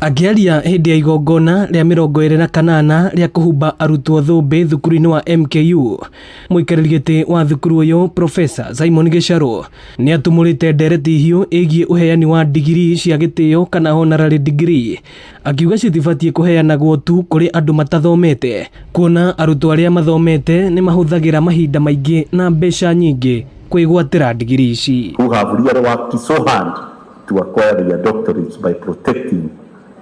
Akiaria hindi ya igongona rĩa 28 rĩa kuhumba arutwo thũmbĩ thukuru-inĩ wa MKU, mũikarĩri gĩtĩ wa thukuru ũyũ Profesa Simon Gĩcarũ nĩ atumũrĩte ndereti hiũ ĩgiĩ ũheani wa ndigirii cia gĩtĩo kana honorary degree, akiuga citibatiĩ kũheanagwo tu kũrĩ andũ matathomete, kuona arutwo arĩa mathomete nĩ mahũthagĩra mahinda maingĩ na mbeca nyingĩ kwĩgwatĩra ndigirii ici. Who have really worked so hard to acquire their doctorates by protecting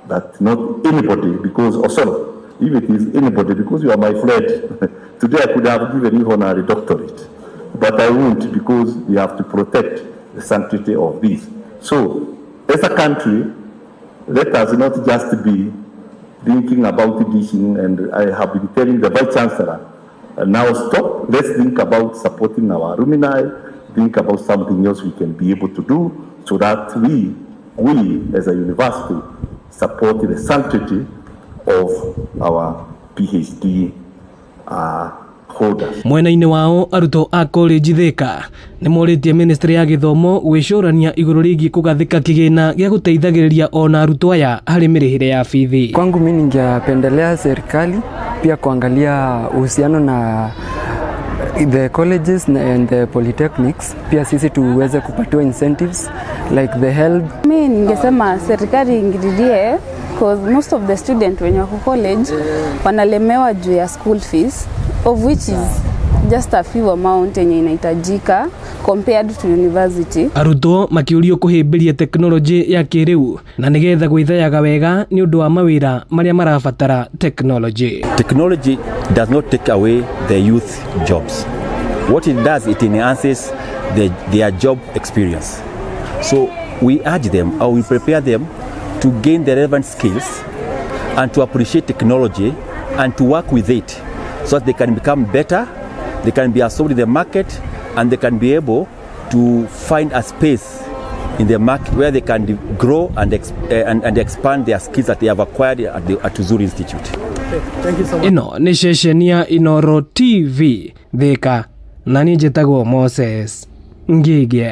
that not anybody, because also if it is anybody, because you are my friend, today I could have given you honorary doctorate, but I won't, because we have to protect the sanctity of this. So as a country, let us not just be thinking about this, and I have been telling the Vice Chancellor, now stop, let's think about supporting our alumni, think about something else we can be able to do, so that we as a university support the sanctity of our PhD holders. Mwena-inĩ wao arutwo a college Thika nĩ morĩtie Ministry ya Gĩthomo gwĩcũrania igũrũ rĩgiĩ kũgathĩka kĩgĩna gĩa gũteithagĩrĩria ona arutwo aya harĩ mĩrĩhĩre ya bithi. Kwangu mimi ningependelea serikali pia kuangalia uhusiano na the colleges and the polytechnics, pia sisi tuweze kupatiwa incentives like the help. Mimi ningesema serikali ingililie, because most of the students when you college wanalemewa juu ya school fees, of which is just a few amount yenye inahitajika compared to university. Arutwo makiurio kuhĩmbĩria teknolojĩ ya kĩrĩu na nĩgetha gwĩthayaga wega nĩ ũndũ wa mawĩra marĩa marabatara technology. Technology does not take away the youth jobs. What it does, it enhances their job experience. So we urge them, or we prepare them to gain the relevant skills and to appreciate technology and to work with it so that they can become better, they can be absorbed in the market, and they can be able to find a space in the market where they can grow and expand their skills that they have acquired at Uzuri Institute. Thank you so much. Ino ni ceceni ya Inoro TV Thika, na niĩ njĩtagwo Moses Ndigirii.